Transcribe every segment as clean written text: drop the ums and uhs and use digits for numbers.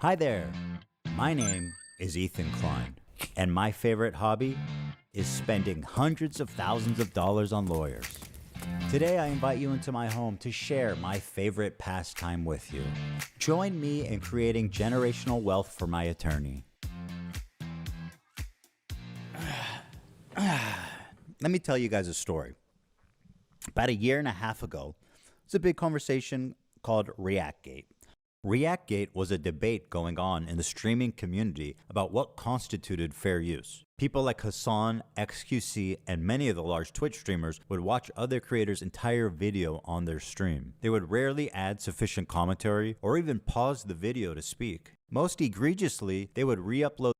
Hi there, my name is Ethan Klein, and my favorite hobby is spending hundreds of thousands of dollars on lawyers. Today I invite you into my home to share my favorite pastime with you. Join me in creating generational wealth for my attorney. Let me tell you guys a story. About a year and a half ago, it's a big conversation called ReactGate. ReactGate was a debate going on in the streaming community about what constituted fair use. People like Hassan, XQC, and many of the large Twitch streamers would watch other creators' entire video on their stream. They would rarely add sufficient commentary or even pause the video to speak. Most egregiously, they would re-upload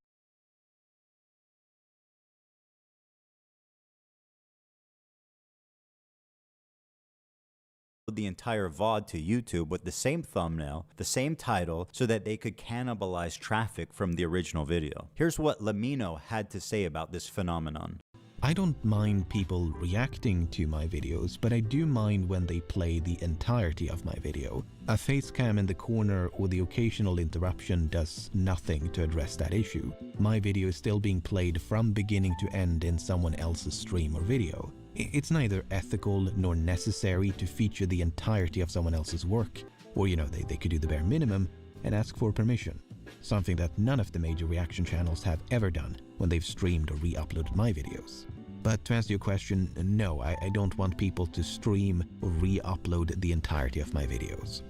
the entire VOD to YouTube with the same thumbnail, the same title, so that they could cannibalize traffic from the original video. Here's what Lamino had to say about this phenomenon. I don't mind people reacting to my videos, but I do mind when they play the entirety of my video. A face cam in the corner or the occasional interruption does nothing to address that issue. My video is still being played from beginning to end in someone else's stream or video. It's neither ethical nor necessary to feature the entirety of someone else's work, or they could do the bare minimum and ask for permission. Something that none of the major reaction channels have ever done when they've streamed or re-uploaded my videos. But to answer your question, no, I don't want people to stream or re-upload the entirety of my videos.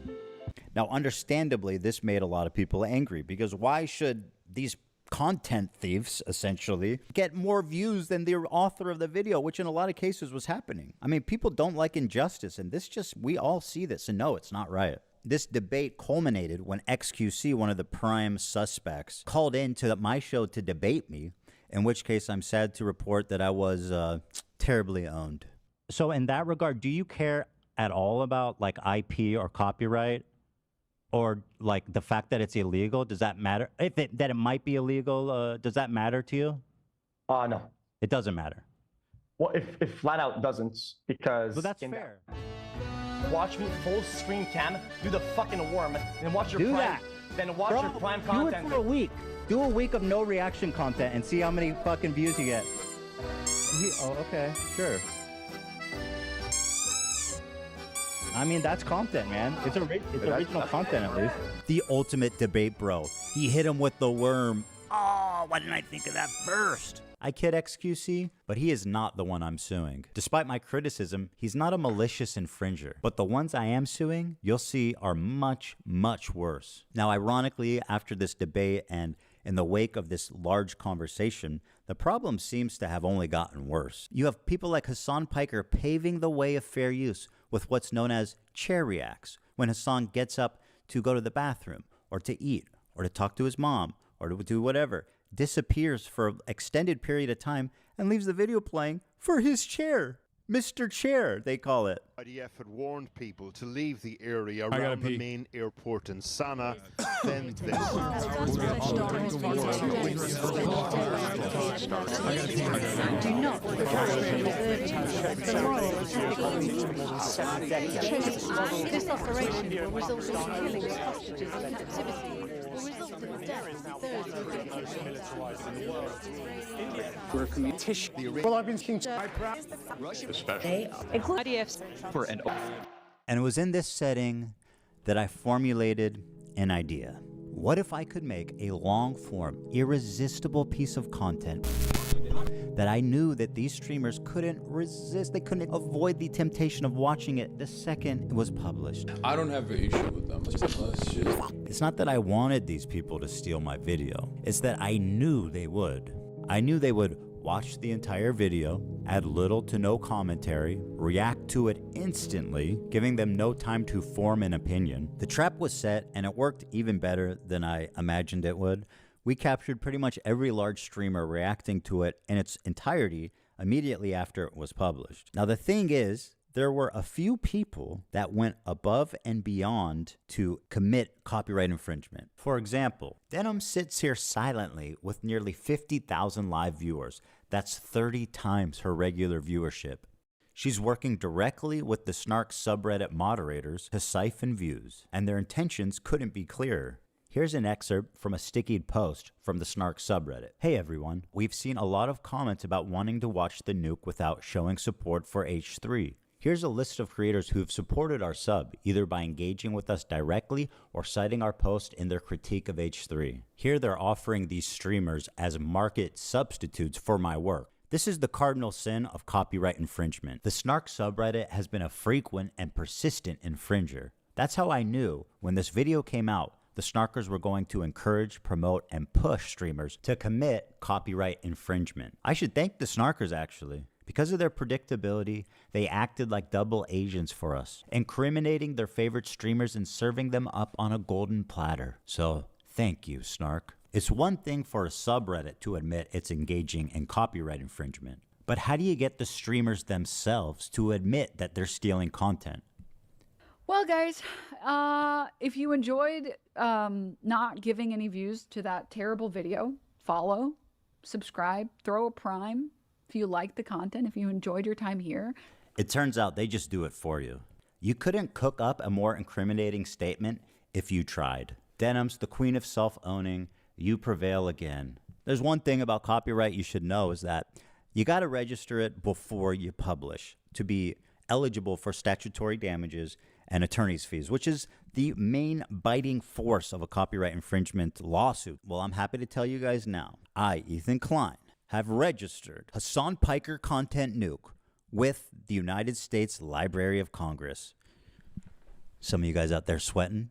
Now, understandably, this made a lot of people angry, because why should these content thieves, essentially, get more views than the author of the video, which in a lot of cases was happening? I mean, people don't like injustice, and we all see this, and no, it's not right. This debate culminated when XQC, one of the prime suspects, called into my show to debate me, in which case I'm sad to report that I was terribly owned. So in that regard, do you care at all about like IP or copyright? Or like the fact that it's illegal, does that matter? That it might be illegal, does that matter to you? No. It doesn't matter. Well, if flat out doesn't, because... But that's fair. Watch me full screen cam, do the fucking worm, and watch your prime... Then watch your prime content. Do it for a week. Do a week of no reaction content and see how many fucking views you get. Oh, okay, sure. I mean, that's content, man. It's original content, at least. The ultimate debate, bro. He hit him with the worm. Oh, why didn't I think of that first? I kid XQC, but he is not the one I'm suing. Despite my criticism, he's not a malicious infringer. But the ones I am suing, you'll see, are much, much worse. Now, ironically, after this debate and in the wake of this large conversation, the problem seems to have only gotten worse. You have people like Hassan Piker paving the way of fair use with what's known as chair reacts, when Hassan gets up to go to the bathroom, or to eat, or to talk to his mom, or to do whatever, disappears for an extended period of time, and leaves the video playing for his chair. Mr. Chair, they call it. IDF had warned people to leave the area around the main airport in Sana. Then this. Do not This operation will result in the killing of hostages in captivity. Will result in the death of those who have been killed. Well, I've been thinking. And it was in this setting that I formulated an idea. What if I could make a long-form, irresistible piece of content that I knew that these streamers couldn't resist? They couldn't avoid the temptation of watching it the second it was published. I don't have an issue with them. It's not that I wanted these people to steal my video. It's that I knew they would. I knew they would watch the entire video, add little to no commentary, react to it instantly, giving them no time to form an opinion. The trap was set, and it worked even better than I imagined it would. We captured pretty much every large streamer reacting to it in its entirety immediately after it was published. Now, the thing is, there were a few people that went above and beyond to commit copyright infringement. For example, Denim sits here silently with nearly 50,000 live viewers. That's 30 times her regular viewership. She's working directly with the Snark subreddit moderators to siphon views, and their intentions couldn't be clearer. Here's an excerpt from a stickied post from the Snark subreddit. Hey everyone, we've seen a lot of comments about wanting to watch the nuke without showing support for H3. Here's a list of creators who've supported our sub, either by engaging with us directly or citing our post in their critique of H3. Here they're offering these streamers as market substitutes for my work. This is the cardinal sin of copyright infringement. The Snark subreddit has been a frequent and persistent infringer. That's how I knew when this video came out, the Snarkers were going to encourage, promote, and push streamers to commit copyright infringement. I should thank the Snarkers actually. Because of their predictability, they acted like double agents for us, incriminating their favorite streamers and serving them up on a golden platter. So, thank you, Snark. It's one thing for a subreddit to admit it's engaging in copyright infringement, but how do you get the streamers themselves to admit that they're stealing content? Well, guys, if you enjoyed not giving any views to that terrible video, follow, subscribe, throw a prime. If you like the content, if you enjoyed your time here. It turns out they just do it for you. You couldn't cook up a more incriminating statement if you tried. Denim's the queen of self-owning. You prevail again. There's one thing about copyright you should know is that you got to register it before you publish to be eligible for statutory damages and attorney's fees, which is the main biting force of a copyright infringement lawsuit. Well, I'm happy to tell you guys now. I, Ethan Klein, have registered Hassan Piker Content Nuke with the United States Library of Congress. Some of you guys out there sweating?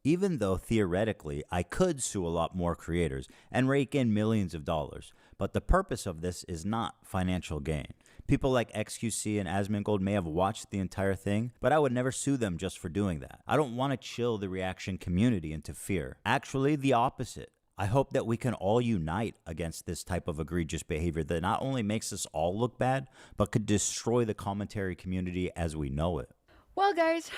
Even though theoretically I could sue a lot more creators and rake in millions of dollars, but the purpose of this is not financial gain. People like XQC and Asmongold may have watched the entire thing, but I would never sue them just for doing that. I don't want to chill the reaction community into fear. Actually, the opposite. I hope that we can all unite against this type of egregious behavior that not only makes us all look bad, but could destroy the commentary community as we know it. Well, guys,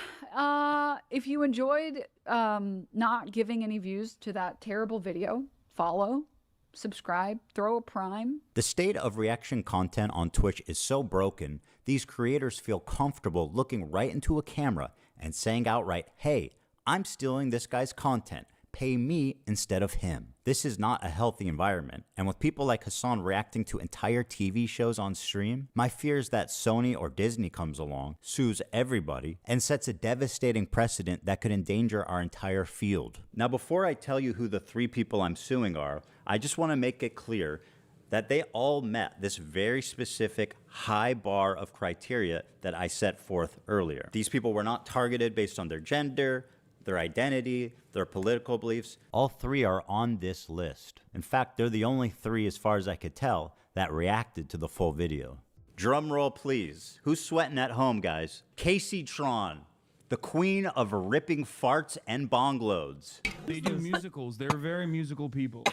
if you enjoyed not giving any views to that terrible video, follow, subscribe, throw a prime. The state of reaction content on Twitch is so broken, these creators feel comfortable looking right into a camera and saying outright, hey, I'm stealing this guy's content. Pay me instead of him. This is not a healthy environment. And with people like Hassan reacting to entire TV shows on stream, my fear is that Sony or Disney comes along, sues everybody, and sets a devastating precedent that could endanger our entire field. Now, before I tell you who the 3 people I'm suing are, I just want to make it clear that they all met this very specific high bar of criteria that I set forth earlier. These people were not targeted based on their gender, their identity, their political beliefs. All 3 are on this list. In fact, they're the only 3, as far as I could tell, that reacted to the full video. Drum roll, please. Who's sweating at home, guys? Casey Tron, the queen of ripping farts and bong loads. They do musicals. They're very musical people.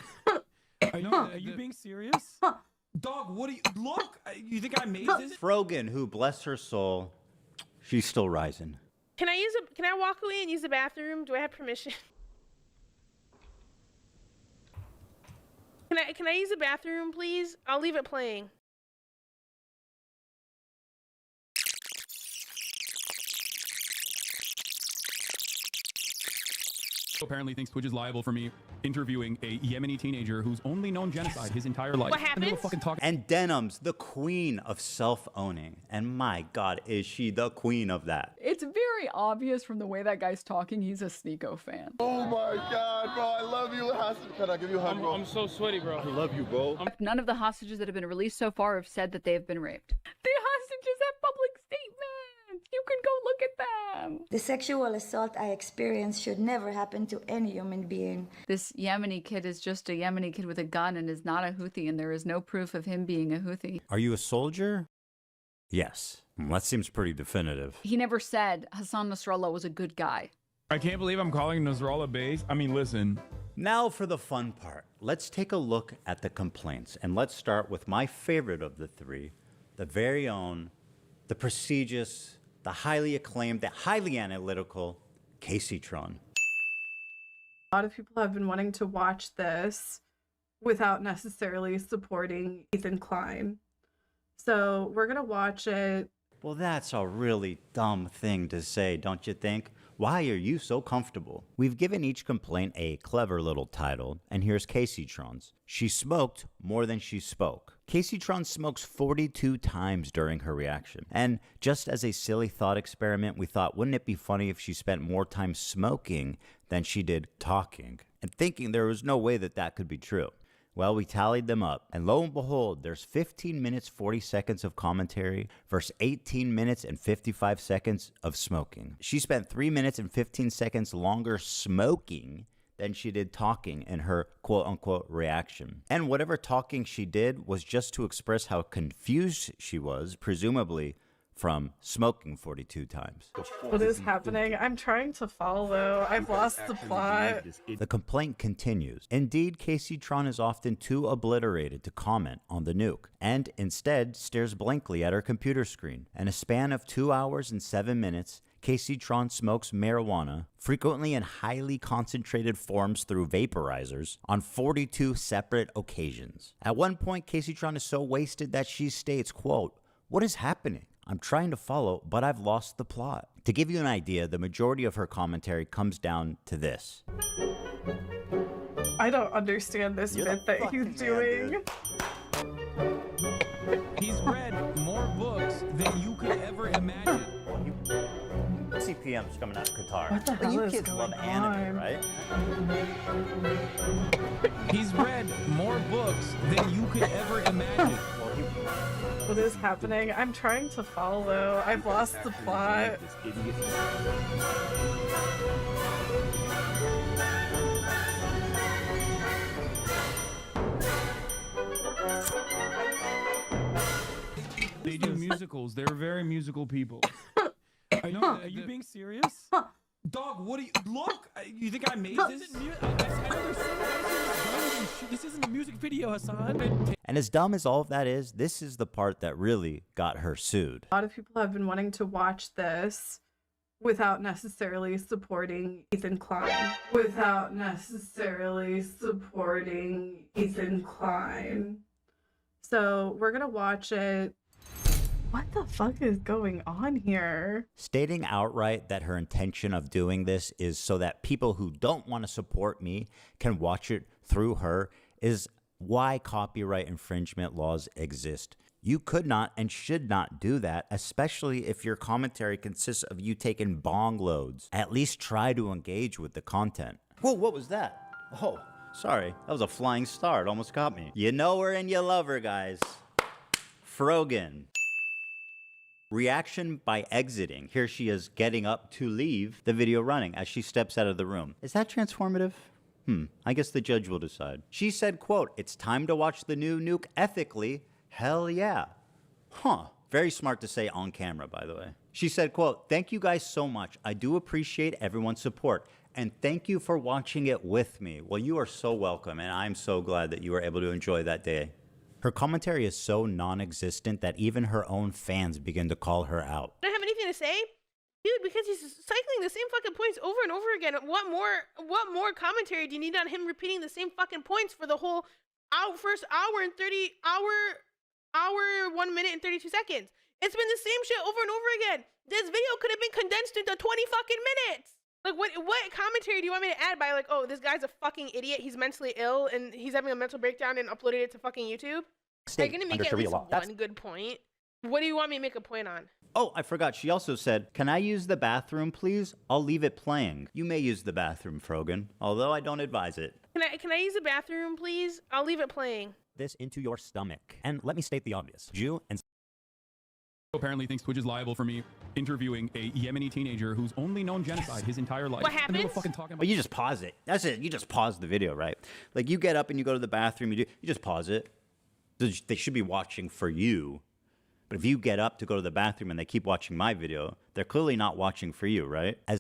Are you being serious? Dog, what do you... Look! You think I made this? Frogan, who, bless her soul, she's still rising. Can I walk away and use the bathroom? Do I have permission? Can I use the bathroom, please? I'll leave it playing. Apparently thinks Twitch is liable for me interviewing a Yemeni teenager who's only known genocide his entire life. What happened? And Denim's the queen of self-owning. And my God, is she the queen of that? It's very obvious from the way that guy's talking, he's a Sneeko fan. Oh my God, bro, I love you. Can I give you a hug, bro? I'm so sweaty, bro. I love you, bro. None of the hostages that have been released so far have said that they have been raped. The hostages have public statements. You can go look at them. The sexual assault I experienced should never happen to any human being. This Yemeni kid is just a Yemeni kid with a gun and is not a Houthi, and there is no proof of him being a Houthi. Are you a soldier? Yes. That seems pretty definitive. He never said Hassan Nasrallah was a good guy. I can't believe I'm calling Nasrallah base. I mean, listen. Now for the fun part. Let's take a look at the complaints, and let's start with my favorite of the 3, the very own, the prestigious, the highly acclaimed, the highly analytical Casey Tron. A lot of people have been wanting to watch this without necessarily supporting Ethan Klein. So we're going to watch it. Well, that's a really dumb thing to say, don't you think? Why are you so comfortable? We've given each complaint a clever little title, and here's Caseytron's. She smoked more than she spoke. Caseytron smokes 42 times during her reaction. And just as a silly thought experiment, we thought, wouldn't it be funny if she spent more time smoking than she did talking? And thinking there was no way that that could be true. Well, we tallied them up, and lo and behold, there's 15 minutes 40 seconds of commentary versus 18 minutes and 55 seconds of smoking. She spent 3 minutes and 15 seconds longer smoking than she did talking in her quote-unquote reaction. And whatever talking she did was just to express how confused she was, presumably from smoking 42 times. What is happening? I'm trying to follow. I've lost the plot. The complaint continues. Indeed, Caseytron is often too obliterated to comment on the nuke, and instead stares blankly at her computer screen. In a span of 2 hours and 7 minutes, Caseytron smokes marijuana, frequently in highly concentrated forms through vaporizers, on 42 separate occasions. At one point, Caseytron is so wasted that she states, quote, "What is happening? I'm trying to follow, but I've lost the plot." To give you an idea, the majority of her commentary comes down to this. I don't understand this bit that he's doing. He's read more books than you could ever imagine. CPM's coming out of Qatar. What the hell you is kids going love anime, on? right? He's read more books than you could ever imagine. What is happening? I'm trying to follow. I've lost the plot. They do musicals. They're very musical people. I know. Are you being serious? Dog, what do you look? You think I made this? This isn't a music video, Hassan. And as dumb as all of that is, this is the part that really got her sued. A lot of people have been wanting to watch this without necessarily supporting Ethan Klein. Without necessarily supporting Ethan Klein. So we're gonna watch it. What the fuck is going on here? Stating outright that her intention of doing this is so that people who don't want to support me can watch it through her is why copyright infringement laws exist. You could not and should not do that, especially if your commentary consists of you taking bong loads. At least try to engage with the content. Whoa, what was that? Oh, sorry. That was a flying star. It almost got me. You know her and you love her, guys. Frogan. Reaction by exiting. Here she is getting up to leave the video running as she steps out of the room. Is that transformative? I guess the judge will decide. She said, quote, "It's time to watch the new nuke ethically. Hell yeah." Very smart to say on camera, by the way. She said, quote, "Thank you guys so much. I do appreciate everyone's support. And thank you for watching it with me." Well, you are so welcome, and I'm so glad that you were able to enjoy that day. Her commentary is so non-existent that even her own fans begin to call her out. I don't have anything to say, dude, because he's cycling the same fucking points over and over again. What more commentary do you need on him repeating the same fucking points for the whole first hour and 1 minute and 32 seconds? It's been the same shit over and over again. This video could have been condensed into 20 fucking minutes. Like, what commentary do you want me to add by, like, oh, this guy's a fucking idiot, he's mentally ill, and he's having a mental breakdown and uploaded it to fucking YouTube? Are you gonna make at least one good point? What do you want me to make a point on? Oh, I forgot. She also said, "Can I use the bathroom, please? I'll leave it playing." You may use the bathroom, Frogan, although I don't advise it. Can I use the bathroom, please? I'll leave it playing. This into your stomach. And let me state the obvious. Jew and Apparently thinks Twitch is liable for me interviewing a Yemeni teenager who's only known genocide his entire life. What happens? Well, you just pause it. That's it. You just pause the video, right? Like, you get up and you go to the bathroom, you just pause it. They should be watching for you. But if you get up to go to the bathroom and they keep watching my video, they're clearly not watching for you, right? As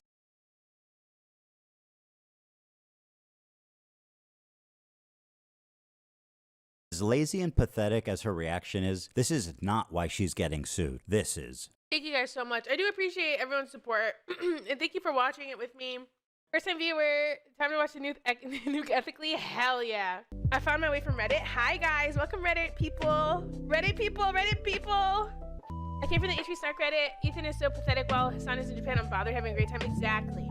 lazy and pathetic as her reaction is, this is not why she's getting sued. This is. Thank you guys so much. I do appreciate everyone's support. And thank you for watching it with me. First time viewer, time to watch the nuke ethically? Hell yeah. I found my way from Reddit. Hi guys, welcome Reddit people. Reddit people, Reddit people. I came from the HP Star credit. Ethan is so pathetic while Hassan is in Japan. I'm bothered having a great time. Exactly.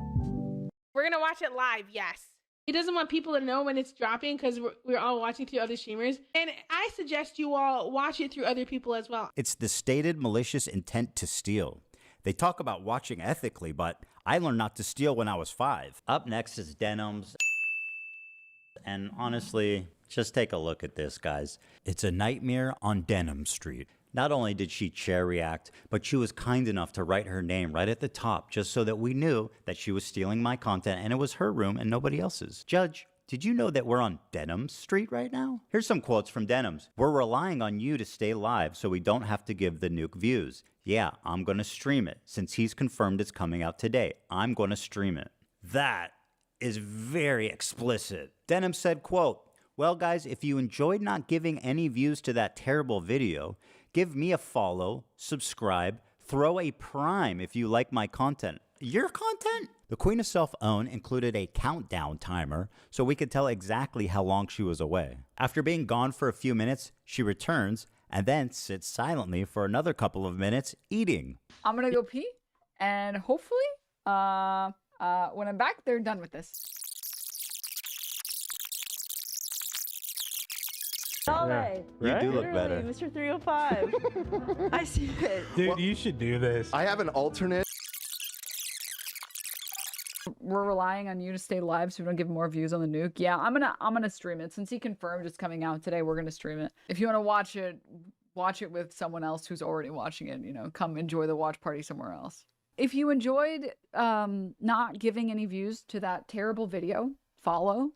We're gonna watch it live, yes. He doesn't want people to know when it's dropping because we're all watching through other streamers. And I suggest you all watch it through other people as well. It's the stated malicious intent to steal. They talk about watching ethically, but I learned not to steal when I was 5. Up next is Denims. And honestly, just take a look at this, guys. It's a nightmare on Denim Street. Not only did she chair react, but she was kind enough to write her name right at the top just so that we knew that she was stealing my content and it was her room and nobody else's. Judge, did you know that we're on Denim Street right now? Here's some quotes from Denims. We're relying on you to stay live so we don't have to give the nuke views. Yeah, I'm gonna stream it. Since he's confirmed it's coming out today, I'm gonna stream it. That is very explicit. Denim said, quote, well guys, if you enjoyed not giving any views to that terrible video, give me a follow, subscribe, throw a prime if you like my content. Your content? The Queen of Self-Own included a countdown timer so we could tell exactly how long she was away. After being gone for a few minutes, she returns and then sits silently for another couple of minutes eating. I'm gonna go pee, and hopefully, when I'm back, they're done with this. All right. You do look better. Mr. 305. I see it. Dude, you should do this. I have an alternate. We're relying on you to stay live so we don't give more views on the nuke. Yeah, I'm gonna stream it. Since he confirmed it's coming out today, we're gonna stream it. If you want to watch it with someone else who's already watching it, you know, come enjoy the watch party somewhere else. If you enjoyed not giving any views to that terrible video, follow,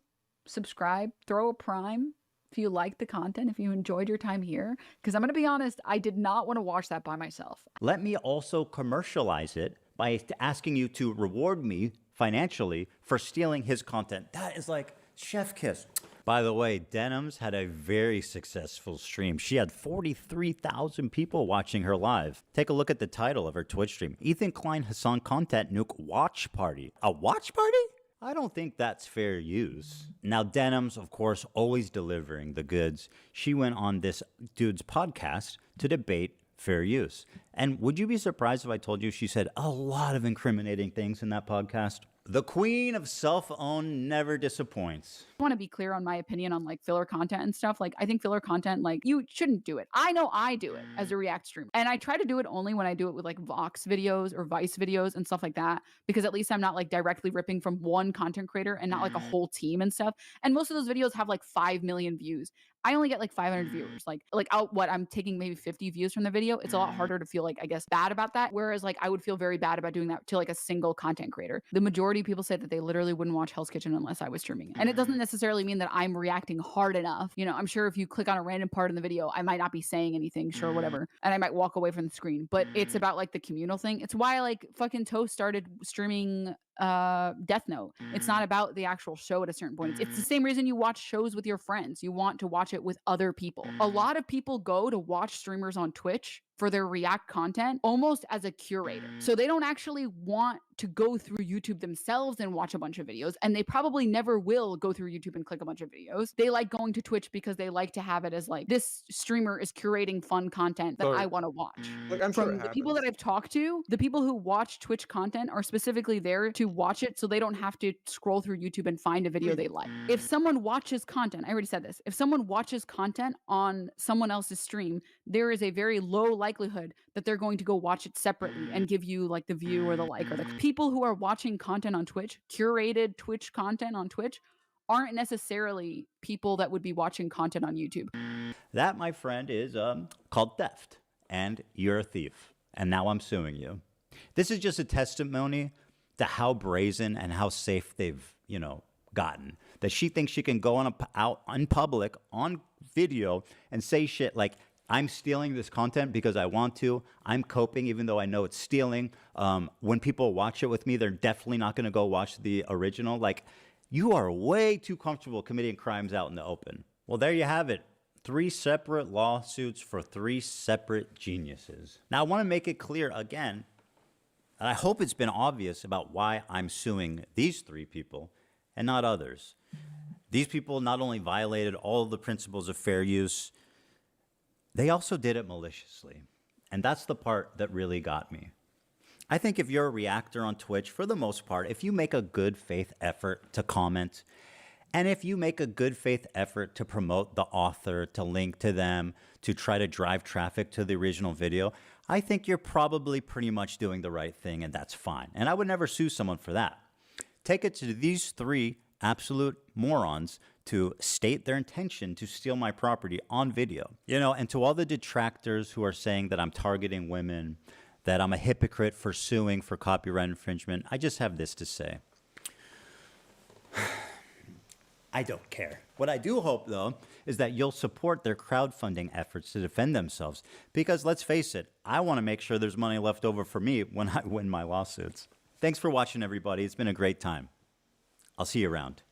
subscribe, throw a prime. If you like the content, if you enjoyed your time here, because I'm going to be honest, I did not want to watch that by myself. Let me also commercialize it by asking you to reward me financially for stealing his content. That is like chef kiss. By the way, Denims had a very successful stream. She had 43,000 people watching her live. Take a look at the title of her Twitch stream. Ethan Klein Hassan Content Nuke Watch Party. A watch party? I don't think that's fair use. Now, Denims, of course, always delivering the goods. She went on this dude's podcast to debate fair use. And would you be surprised if I told you she said a lot of incriminating things in that podcast? The Queen of Self-Own never disappoints. I want to be clear on my opinion on like filler content and stuff. Like, I think filler content, like, you shouldn't do it. I know I do it as a React streamer. And I try to do it only when I do it with like Vox videos or Vice videos and stuff like that, because at least I'm not like directly ripping from one content creator and not like a whole team and stuff. And most of those videos have like 5 million views. I only get like 500 viewers. I'm taking maybe 50 views from the video. It's a lot harder to feel like, I guess, bad about that. Whereas like I would feel very bad about doing that to like a single content creator. The majority of people say that they literally wouldn't watch Hell's Kitchen unless I was streaming it. And it doesn't necessarily mean that I'm reacting hard enough. You know, I'm sure if you click on a random part in the video, I might not be saying anything, sure, whatever. And I might walk away from the screen. But it's about like the communal thing. It's why like fucking Toast started streaming Death Note. It's not about the actual show at a certain point. It's the same reason you watch shows with your friends. You want to watch it with other people. A lot of people go to watch streamers on Twitch for their React content almost as a curator. So they don't actually want to go through YouTube themselves and watch a bunch of videos. And they probably never will go through YouTube and click a bunch of videos. They like going to Twitch because they like to have it as like, this streamer is curating fun content that I want to watch. Like, I'm sure From the people that I've talked to, the people who watch Twitch content are specifically there to watch it so they don't have to scroll through YouTube and find a video they like. If someone watches content, I already said this, if someone watches content on someone else's stream, there is a very low likelihood that they're going to go watch it separately and give you like the view or the like. Or the people who are watching content on Twitch, curated Twitch content on Twitch, aren't necessarily people that would be watching content on YouTube. That, my friend, is called theft. And you're a thief. And now I'm suing you. This is just a testimony to how brazen and how safe they've, you know, gotten. That she thinks she can go out in public on video and say shit like, I'm stealing this content because I want to. I'm coping even though I know it's stealing. When people watch it with me, they're definitely not going to go watch the original. Like, you are way too comfortable committing crimes out in the open. Well, there you have it. 3 separate lawsuits for 3 separate geniuses. Now, I want to make it clear again, and I hope it's been obvious about why I'm suing these 3 people and not others. These people not only violated all of the principles of fair use, they also did it maliciously. And that's the part that really got me. I think if you're a reactor on Twitch, for the most part, if you make a good faith effort to comment, and if you make a good faith effort to promote the author, to link to them, to try to drive traffic to the original video, I think you're probably pretty much doing the right thing, and that's fine. And I would never sue someone for that. Take it to these three absolute morons to state their intention to steal my property on video. You know, and to all the detractors who are saying that I'm targeting women, that I'm a hypocrite for suing for copyright infringement, I just have this to say. I don't care. What I do hope, though, is that you'll support their crowdfunding efforts to defend themselves. Because let's face it, I want to make sure there's money left over for me when I win my lawsuits. Thanks for watching, everybody. It's been a great time. I'll see you around.